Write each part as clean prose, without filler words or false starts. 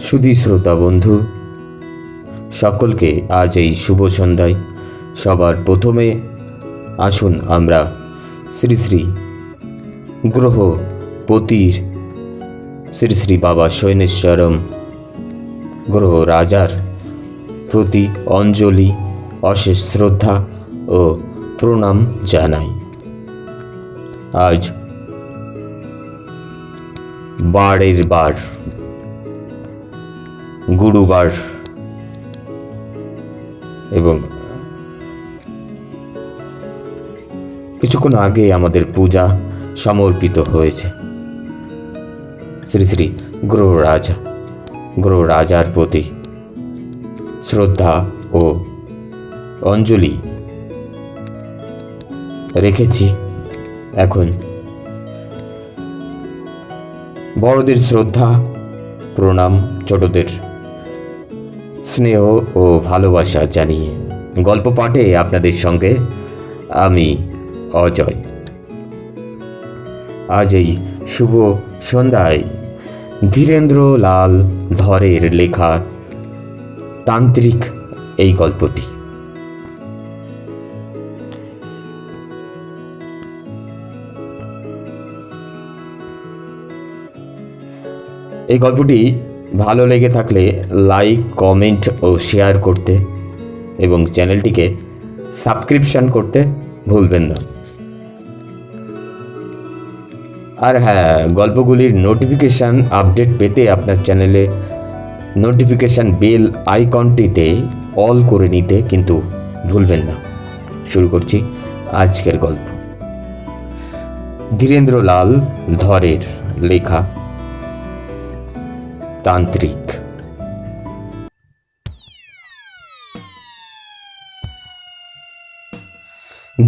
সুধী শ্রোতা বন্ধু সকলকে আজ এই শুভ সন্ধ্যায় সবার প্রথমে আসুন আমরা শ্রী শ্রী গ্রহপতির শ্রী শ্রী বাবা শৈনেশ্বরম গ্রহ রাজার প্রতি অঞ্জলি অশেষ শ্রদ্ধা ও প্রণাম জানাই। আজ বারের বার গুরুবার এবং কিছুক্ষণ আগে আমাদের পূজা সমর্পিত হয়েছে শ্রী শ্রী গ্রহ রাজার প্রতি শ্রদ্ধা ও অঞ্জলি রেখেছি। এখন বড়দের শ্রদ্ধা প্রণাম, ছোটদের স্নেহ ও ভালোবাসা জানিয়ে গল্প পাঠে আপনাদের সঙ্গে আমি অজয়। আজ এই শুভ সন্ধ্যায় ধীরেন্দ্র লাল ধরের লেখা তান্ত্রিক এই গল্পটি। এই গল্পটি ভালো লেগে থাকলে লাইক, কমেন্ট ও শেয়ার করতে এবং চ্যানেলটিকে সাবস্ক্রিপশন করতে ভুলবেন না। আর হ্যাঁ, গল্পগুলির নোটিফিকেশান আপডেট পেতে আপনার চ্যানেলে নোটিফিকেশান বেল আইকনটিতে অল করে নিতে কিন্তু ভুলবেন না। শুরু করছি আজকের গল্প। ধীরেন্দ্র লাল ধরের লেখা তান্ত্রিক।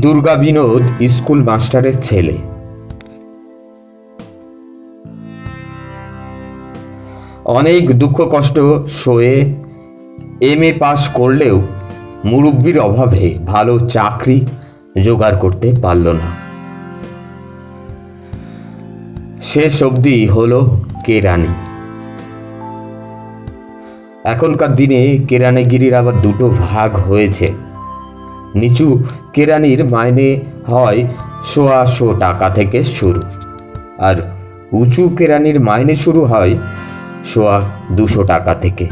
দুর্গা বিনোদ স্কুল মাস্টারের ছেলে। অনেক দুঃখ কষ্ট সয়ে MA পাস করলেও মুরব্বির অভাবে ভালো চাকরি জোগাড় করতে পারল না। শেষ অবধি হলো কেরানি। এখনকার দিনে কেরানিগিরির আবার দুটো ভাগ হয়েছে। নিচু কেরানির মাইনে হয় 100 টাকা থেকে শুরু, আর উঁচু কেরানির মাইনে শুরু হয় 200 টাকা থেকে।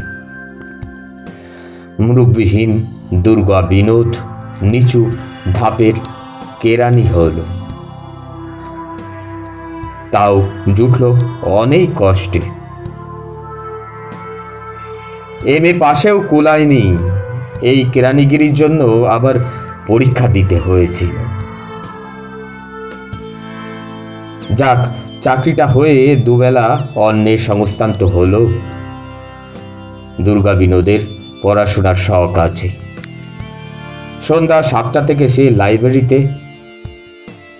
মুরব্বিহীন দুর্গা বিনোদ নিচু ধাপের কেরানি হল, তাও জুটল অনেক কষ্টে। MA পাশেও কুলায়নি। এই কেরানিগিরির জন্য আবার পরীক্ষা দিতে হয়েছিল। যাক, চাকরিটা হয়ে দুবেলা অন্নের সংস্থান তো হলো। দুর্গা বিনোদের পড়াশোনার শখ আছে। সন্ধ্যা 7টা থেকে সে লাইব্রেরিতে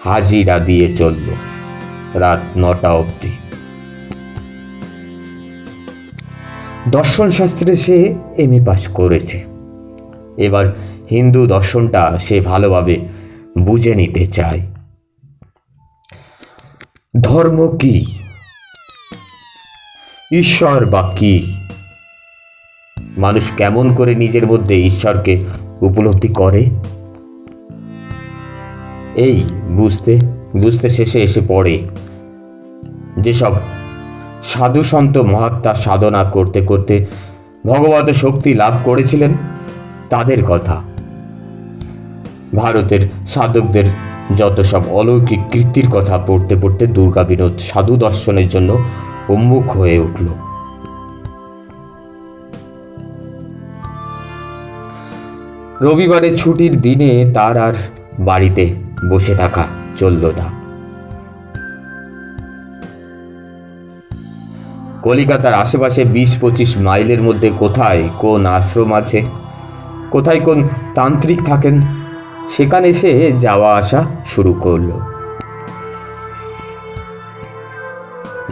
হাজিরা দিয়ে চলল রাত 9টা অবধি। দর্শন শাস্ত্রে সে MA পাস করেছে। এবার হিন্দু দর্শনটা সে ভালোভাবে বুঝে নিতে চায়। ধর্ম কি, ঈশ্বর বা কি, মানুষ কেমন করে নিজের মধ্যে ঈশ্বরকে উপলব্ধি করে, এই বুঝতে বুঝতে শেষে এসে পড়ে যেসব সাধু সন্ত মহাত্মা সাধনা করতে করতে ভগবত শক্তি লাভ করেছিলেন তাদের কথা। ভারতের সাধকদের যত সব অলৌকিক কীর্তির কথা পড়তে পড়তে দুর্গা বিনোদ সাধু দর্শনের জন্য উন্মুখ হয়ে উঠল। রবিবারের ছুটির দিনে তার আর বাড়িতে বসে থাকা চলল না। কলিকাতার আশেপাশে 20-25 মাইলের মধ্যে কোথায় কোন আশ্রম আছে, কোথায় কোন তান্ত্রিক থাকেন, সেখানে সে যাওয়া আসা শুরু করল।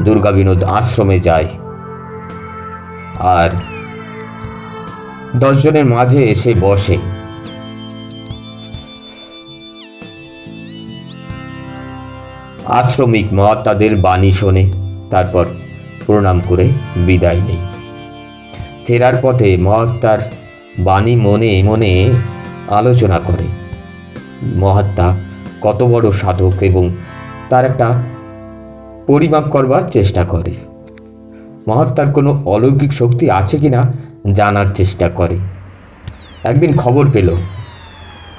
দুর্গা বিনোদ আশ্রমে যায় আর 10 জনের মাঝে এসে বসে। আশ্রমিক মহাত্মাদের বাণী শোনে, তারপর প্রণাম করে বিদায় নেই। ফেরার পথে মহাত্মার বাণী মনে মনে আলোচনা করে। মহাত্মা কত বড় সাধক এবং তার একটা পরিমাপ করবার চেষ্টা করে। মহাত্মার কোনো অলৌকিক শক্তি আছে কিনা জানার চেষ্টা করে। একদিন খবর পেল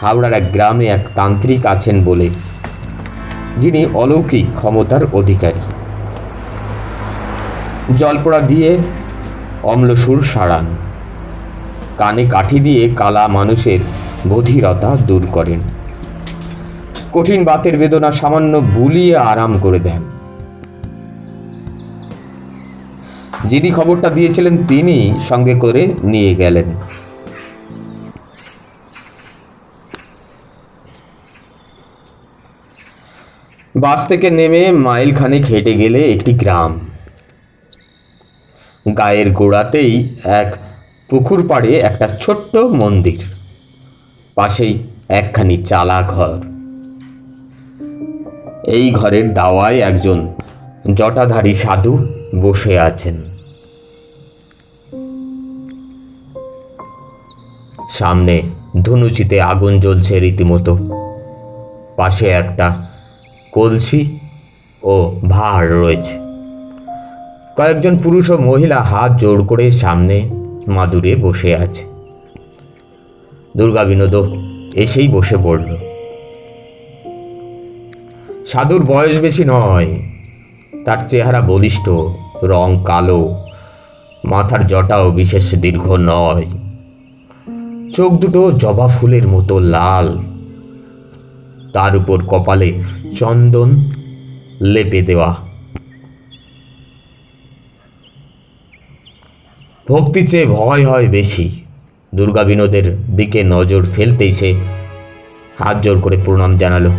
হাওড়ার এক গ্রামে এক তান্ত্রিক আছেন বলে, যিনি অলৌকিক ক্ষমতার অধিকারী। জলপোড়া দিয়ে অম্লসুর সারান, কানে কাঠি দিয়ে কালা মানুষের বধিরতা দূর করেন, কঠিন বাতের বেদনা সামান্য বুলিয়ে আরাম করে দেন। যিনি খবরটা দিয়েছিলেন তিনি সঙ্গে করে নিয়ে গেলেন। বাস থেকে নেমে মাইল খানেক হেঁটে গেলে একটি গ্রাম। গায়ের গোড়াতেই এক পুকুর পাড়ে একটা ছোট্ট মন্দির, পাশেই একখানি চালা ঘর। এই ঘরের দাওয়ায় একজন জটাধারী সাধু বসে আছেন। সামনে ধুনুচিতে আগুন জ্বলছে রীতিমতো। পাশে একটা কলসি ও ভাঁড় রয়েছে। কয়েকজন পুরুষ ও মহিলা হাত জোড় করে সামনে মাদুরে বসে আছে। দুর্গাবিনোদ এসেই বসে পড়ল। সাধুর বয়স বেশি নয়, তার চেহারা বলিষ্ঠ, রং কালো, মাথার জটাও বিশেষ দীর্ঘ নয়, চোখ দুটো জবা ফুলের মতো লাল, তার উপর কপালে চন্দন লেপে দেওয়া। ভক্তি চেয়ে ভয় হয় বেশি। দুর্গাবিনোদের দিকে নজর ফেলতেই সে হাত জোর করে প্রণাম জানালো।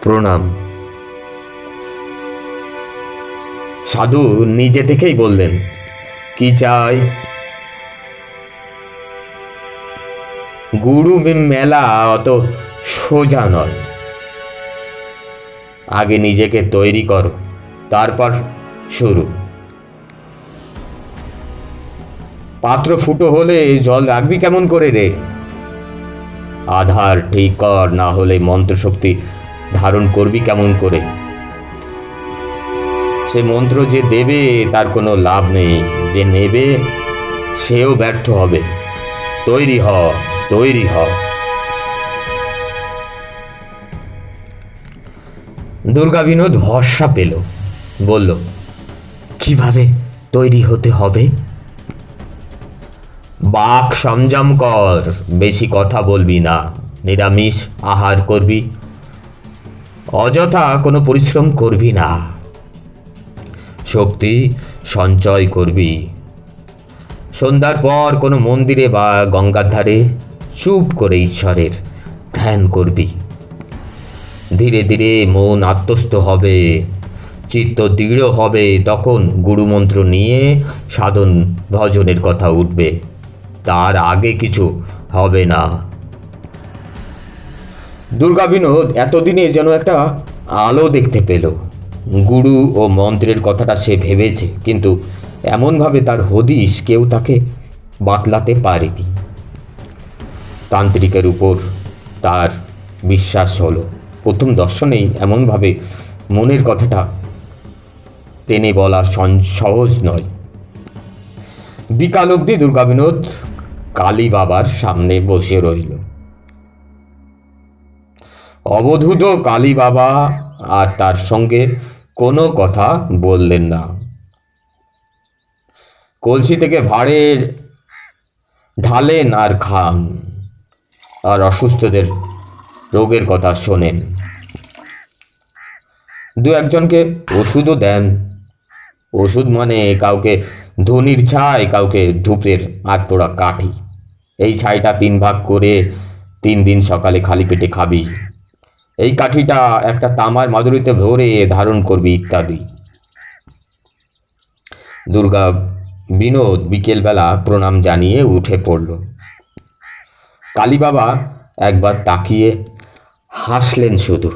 প্রণাম। সাধু নিজে থেকেই বললেন, কি চাই? গুরু মেলা অত সোজা নয়, আগে নিজেকে তৈরি করো, তারপর শুরু। পাত্র ফুটো হলে জল রাখবি কেমন করে রে? আধার ঠিক কর, না হলে মন্ত্রশক্তি ধারণ করবি কেমন করে? সে মন্ত্র যে দেবে তার কোনো লাভ নেই, যে নেবে সেও ব্যর্থ হবে। তৈরি হ, তৈরি হ। দুর্গাবিনোদ ভরসা পেল, বলল, কিভাবে তৈরি হতে হবে? বাক সংযম কর, বেশি কথা বলবি না, নিরামিষ আহার করবি, অযথা কোনো পরিশ্রম করবি না, শক্তি সঞ্চয় করবি। সন্ধ্যার পর কোনো মন্দিরে বা গঙ্গার ধারে চুপ করে ঈশ্বরের ধ্যান করবি। ধীরে ধীরে মন আত্মস্থ হবে, চিত্ত দৃঢ় হবে, তখন গুরুমন্ত্র নিয়ে সাধন ভজনের কথা উঠবে, তার আগে কিছু হবে না। দুর্গাবিনোদ এতদিনে যেন একটা আলো দেখতে পেল। গুরু ও মন্ত্রের কথাটা সে ভেবেছে, কিন্তু এমনভাবে তার হদিশ কেউ তাকে বাতলাতে পারেনি। তান্ত্রিকের উপর তার বিশ্বাস হলো। প্রথম দর্শনেই এমনভাবে মনের কথাটা টেনে বলা সহজ নয়। বিকাল অবধি দুর্গাবিনোদ কালী বাবার সামনে বসে রইল। অবধূত কালী বাবা আর তার সঙ্গে কোনো কথা বললেন না। কলসি থেকে ভাঁড়ের ঢালেন আর খান, আর অসুস্থদের রোগের কথা শোনেন। দু একজনকে ওষুধও দেন। ওষুধ মানে কাউকে ধনির ছাই, কাউকে ধূপের আটপোড়া কাঠি। এই ছাইটা 3 ভাগ করে 3 দিন সকালে খালি পেটে খাবি, এই কাঠিটা একটা তামার মাদুরিতে ভরে ধারণ করবি, ইত্যাদি। দুর্গাবিনোদ বিকেলবেলা প্রণাম জানিয়ে উঠে পড়ল। কালী বাবা একবার তাকিয়ে হাসলেন শুধু।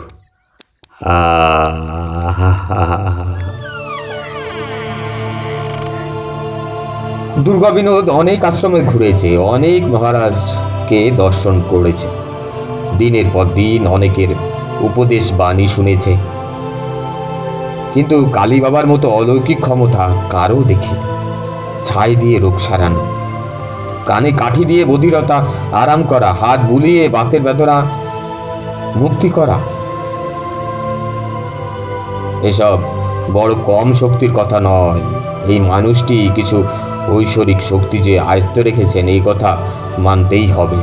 দুর্গা বিনোদ অনেক আশ্রমে ঘুরেছে, অনেক মহারাজকে দর্শন করেছে, দিনের পর দিন অনেকের উপদেশ বাণী শুনেছে, কিন্তু কালী বাবার মতো অলৌকিক ক্ষমতা কারও দেখি। ছাই দিয়ে রোগ সারানো, কানে কাঠি দিয়ে বধিরতা আরাম করা, হাত বুলিয়ে বাতের বেদনা মুক্তি করা, এসব বড় কম শক্তির কথা নয়। এই মানুষটি কিছু ঐশ্বরিক শক্তি যে আয়ত্ত রেখেছেন, এই কথা মানতেই হবে।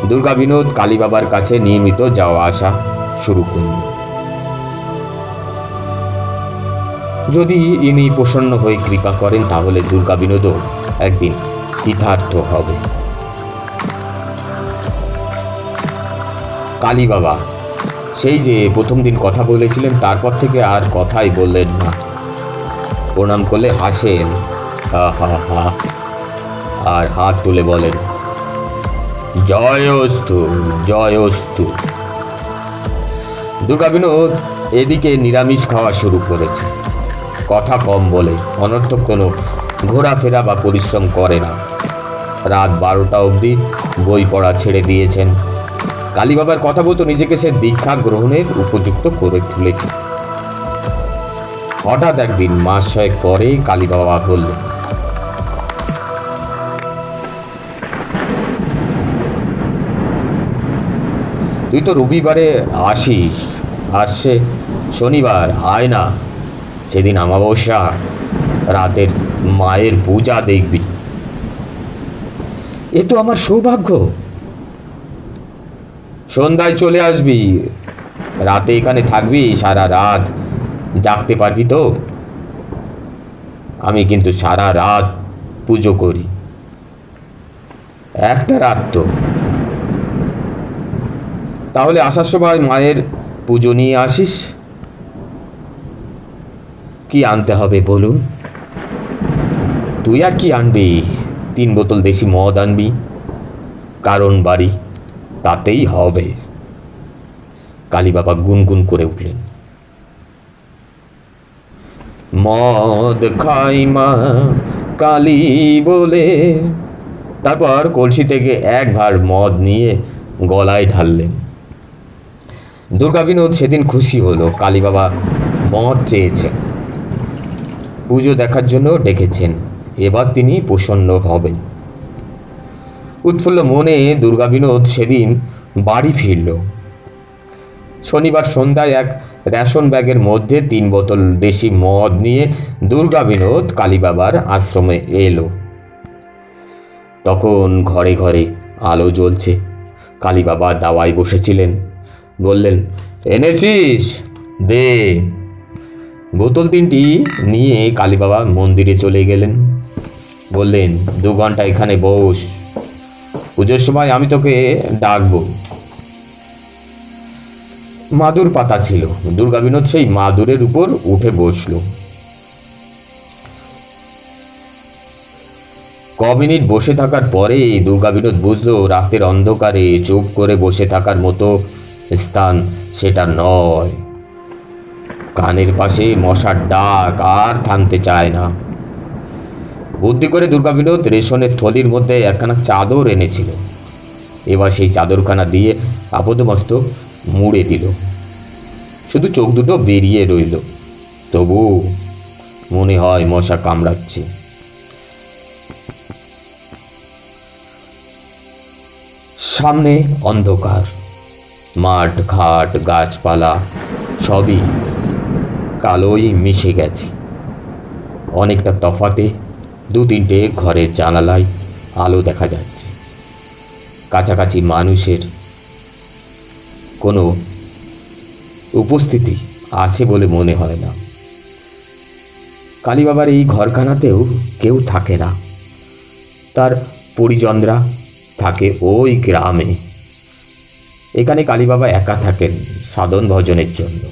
দুর্গা বিনোদ কালী বাবার কাছে নিয়মিত যাওয়া আসা শুরু করল। যদি ইনি প্রসন্ন হয়ে কৃপা করেন, তাহলে দুর্গা বিনোদও একদিন কৃতার্থ হবে। কালী বাবা সেই যে প্রথম দিন কথা বলেছিলেন, তারপর থেকে আর কথাই বললেন না। প্রণাম করলে হাসেন, হা হা হা, আর হাত তুলে বলেন, জয়স্তু জয়স্তু। দুর্গা বিনোদ এদিকে নিরামিষ খাওয়া শুরু করেছে, কথা কম বলে, অনর্থক কোনো ঘোরাফেরা বা পরিশ্রম করে না। রাত 12টা অবধি বই পড়া ছেড়ে দিয়েছেন। কালী বাবার কথা বলতো নিজেকে সে দীক্ষা গ্রহণের উপযুক্ত করে তুলেছে। হঠাৎ একদিন মাস 6 পরে কালী বাবা বললেন, তুই তো রবিবারে আসিস, আসছে শনিবার, আয় না, সেদিন অমাবস্যা, রাতের মায়ের পূজা দেখবি। এ তো আমার সৌভাগ্য। সন্ধ্যায় চলে আসবি, রাতে এখানে থাকবি, সারা রাত জাগতে পারবি তো? আমি কিন্তু সারা রাত পুজো করি। একটা রাত তো। তাহলে আসার সময় মায়ের পুজো নিয়ে আসিস। কি আনতে হবে বলুন? তুই আর কি আনবি? 3 বোতল দেশি মদ আনবি, কারণ বাড়ি, তাতেই হবে। কালী বাবা গুনগুন করে উঠলেন, মদ খাই মা কালী বলে। তারপর কলসি থেকে 1 ভাঁড় মদ নিয়ে গলায় ঢাললেন। দুর্গা বিনোদ সেদিন খুশি হলো। কালী বাবা মদ চেয়েছেন, পুজো দেখার জন্য ডেকেছেন, এবার তিনি প্রসন্ন হবেন। উৎফুল্ল মনে দুর্গা বিনোদ সেদিন বাড়ি ফিরল। শনিবার সন্ধ্যায় এক রেশন ব্যাগের মধ্যে 3 বোতল দেশি মদ নিয়ে দুর্গা বিনোদ কালী বাবার আশ্রমে এলো। তখন ঘরে ঘরে আলো জ্বলছে। কালী বাবা দাওয়ায় বসেছিলেন। বললেন, এনেছিস? দে। বোতল 3টি নিয়ে কালী বাবা মন্দিরে চলে গেলেন। বললেন, 2 ঘন্টা এখানে বস, পুজোর সময় আমি তোকে ডাকবো। মাদুর পাতা ছিল। দুর্গা বিনোদ সেই মাদুরের উপর উঠে বসল। ক মিনিট বসে থাকার পরে দুর্গা বিনোদ বুঝলো, রাতের অন্ধকারে চুপ করে বসে থাকার মতো স্থান সেটা নয়। কানের পাশে মশার ডাক আর থামতে চায় না। বুদ্ধি করে দুর্গা বিনোদ রেশনের থলির মধ্যে একখানা চাদর এনেছিল। এবার সেই চাদরখানা দিয়ে আপদমস্তক মুড়ে দিল। শুধু চোখ দুটো বেরিয়ে রইল, তবু মনে হয় মশা কামড়াচ্ছে। সামনে অন্ধকার, মাঠ ঘাট গাছপালা সবই কালোই মিশে গেছে। অনেকটা তফাতে 2-3টে ঘরের জানালায় আলো দেখা যাচ্ছে। কাছাকাছি মানুষের কোনো উপস্থিতি আছে বলে মনে হয় না। কালী বাবার এই ঘরখানাতেও কেউ থাকে না। তার পরিজনরা থাকে ওই গ্রামে। এখানে কালী বাবা একা থাকেন সাধন ভজনের জন্য।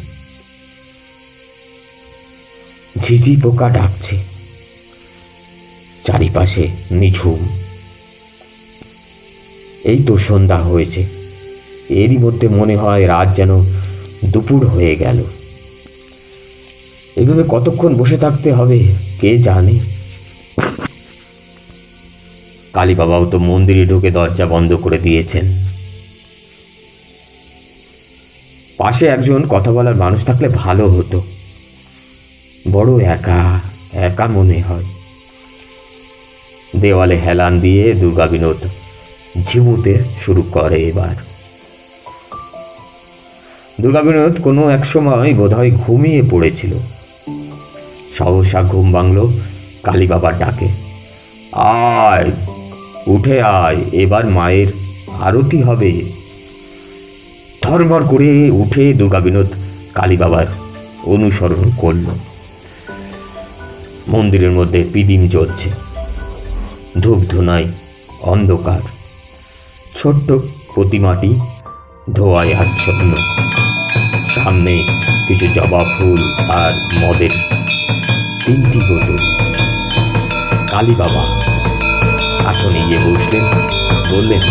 ঝিঝি পোকা ডাকছে, চারিপাশে নিঝুম। এই তো সন্ধ্যা হয়েছে, এরই মধ্যে মনে হয় রাত যেন দুপুর হয়ে গেল। এভাবে কতক্ষণ বসে থাকতে হবে কে জানে। কালী বাবাও তো মন্দিরে ঢুকে দরজা বন্ধ করে দিয়েছেন। পাশে একজন কথা বলার মানুষ থাকলে ভালো হতো, বড় একা একা মনে হয়। দেওয়ালে হেলান দিয়ে দুর্গা বিনোদ ঝিমুতে শুরু করে। এবার দুর্গা বিনোদ কোনো এক সময় বোধহয় ঘুমিয়ে পড়েছিল। সহসা ঘুম ভাঙল কালী বাবার ডাকে। আয়, উঠে আয়, এবার মায়ের আরতি হবে। ধরমর করে উঠে দুর্গা বিনোদ কালী বাবার অনুসরণ করল। মন্দিরের মধ্যে পিদিম জ্বলছে, ধূপ ধুনায় অন্ধকার। ছোট্ট প্রতিমাটি ধোঁয়ায় আচ্ছন্ন। সামনে কিছু জবা ফুল আর মদের 3টি বোতল। কালী বাবা আসনে গিয়ে বসলেন, বললেন,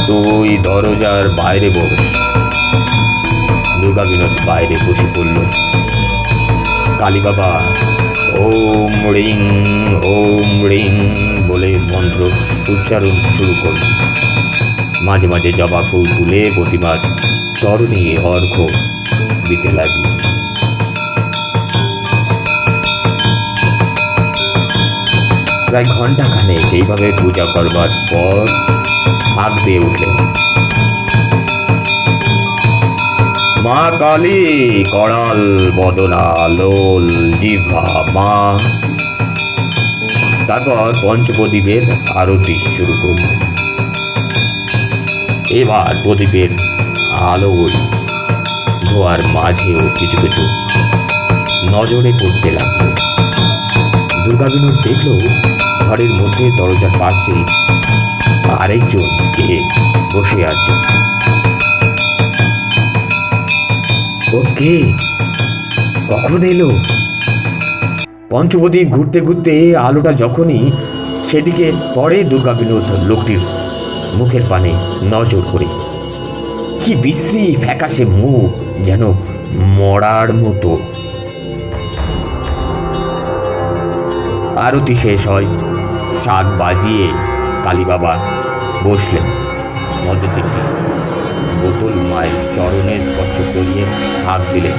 তুই দরজার বাইরে বস। দুর্গা বিনোদ বাইরে বসে পড়ল। কালী বাবা ওম রিং বলে মন্ত্র উচ্চারণ শুরু করল। মাঝে মাঝে জবা ফুল তুলে প্রতিমার চরণে অর্ঘ্য দিতে লাগল। প্রায় ঘণ্টাখানেক এইভাবে পূজা করবার পর হাঁক দিয়ে উঠলেন, মা কালী করাল বদনা লোল জিহ্বা মা। তারপর পঞ্চপ্রদীপের আরতি শুরু করলেন। এবার প্রদীপের আলো ধোয়ার মাঝেও কিছু কিছু নজরে পড়তে লাগলো। দুর্গা বিনোদ দেখল ঘরের মধ্যে দরজার পাশে আরেকজন কে বসে আছে। ও কে? কখন এলো? পঞ্চপ্রদীপ ঘুরতে ঘুরতে আলোটা যখনই সেদিকে পড়ে, দুর্গা বিনোদ লোকটির মুখের পানে নজর করে। কি বিশ্রী ফ্যাকাশে মুখ, যেন মরার মতো। আরতি শেষ হয়, শাক বাজিয়ে কালী বাবা বসলেন। মধ্যে 3টি বোতল মায়ের চরণে স্পর্শ করিয়ে হাত দিলেন,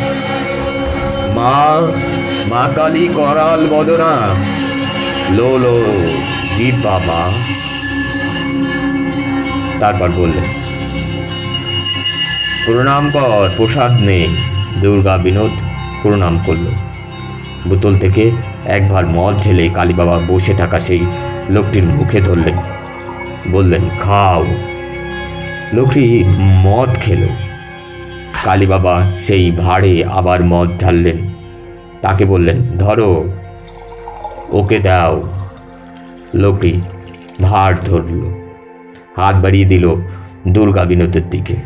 মা কালী করাল বদনা লোলো জিহ্বা মা। তারপর বললেন, প্রণাম কর, প্রসাদ নে। দুর্গা বিনোদ প্রণাম করল। বোতল থেকে একবার মদ ঢেলে কালী বাবা বসে থাকা সেই লোকটির মুখে ধরলেন, বললেন, খাও। লোকটি মদ খেল। কালী বাবা সেই ভাঁড়ে আবার মদ ঢাললেন। তাকে বললেন, ধরো, ওকে দাও। লোকটি ভাঁড় ধরল, হাত বাড়িয়ে দিল দুর্গা বিনোদের দিকে।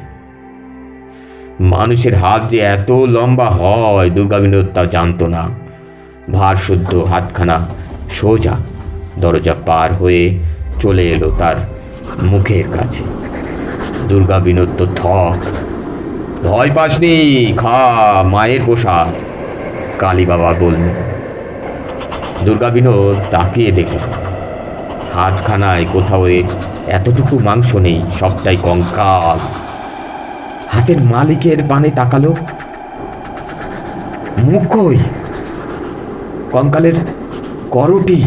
মানুষের হাত যে এত লম্বা হয় দুর্গা বিনোদ তা জানত না। ভার শুদ্ধ হাতখানা সোজা দরজা পার হয়ে চলে এলো তার মুখের কাছে। দুর্গা বিনোদ তো থ। ভয় পাসনি, খা, মায়ের প্রসাদ, কালী বাবা বললেন। দুর্গা বিনোদ তাকিয়ে দেখল হাতখানায় কোথাও এতটুকু মাংস নেই, সবটাই কঙ্কাল। হাতের মালিকের পানে তাকালো, মুখ কই? কঙ্কালের করটি।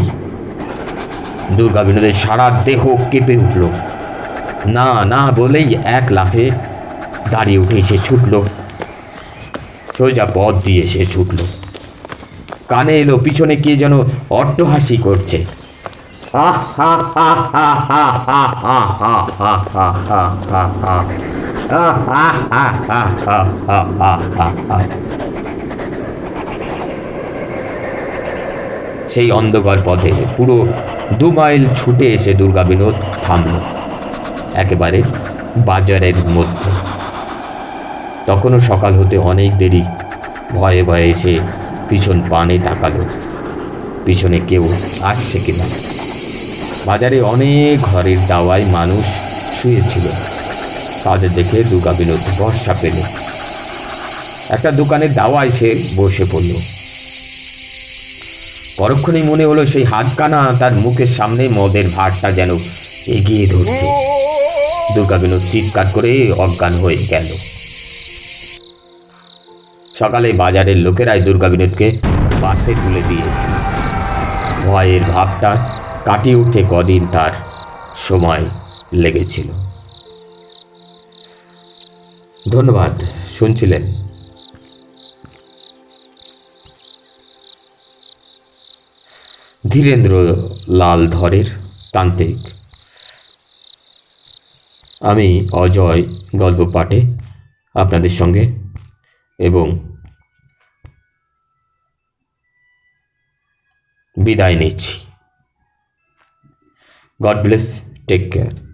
দুর্গা বিনোদের সারা দেহ কেঁপে উঠল। না না বলেই এক লাফে দাঁড়িয়ে উঠে সে ছুটল, সোজা পথ দিয়ে সে ছুটল। কানে এলো পিছনে কে যেন অট্টহাসি করছে। সেই অন্ধকার পথে পুরো 2 মাইল ছুটে এসে দুর্গা বিনোদ থামল একেবারে বাজারের মধ্যে। তখনও সকাল হতে অনেক দেরি। ভয়ে ভয়ে এসে পিছন পানে তাকালো, পিছনে কেউ আসছে কিনা। বাজারে অনেক ঘরের দাওয়ায় মানুষ শুয়েছিল। তাদের দেখে দুর্গা বিনোদ ভরসা পেল। একটা দোকানের দাওয়ায় সে বসে পড়ল। পরক্ষণেই মনে হলো সেই হাতখানা তার মুখের সামনে মদের ভাঁড়টা যেন এগিয়ে ধরছে। দুর্গা বিনোদ চিৎকার করে অজ্ঞান হয়ে গেল। সকালে বাজারের লোকেরাই দুর্গা বিনোদকে বাসে তুলে দিয়েছিল। ভয়ের ভাবটা কাটিয়ে উঠতে কদিন তার সময় লেগেছিল। ধন্যবাদ, শুনছিলেন ধীরেন্দ্র লাল ধরের তান্ত্রিক। আমি অজয় গল্প পাঠে আপনাদের সঙ্গে এবং বিদায় নিচ্ছি। God bless, take care.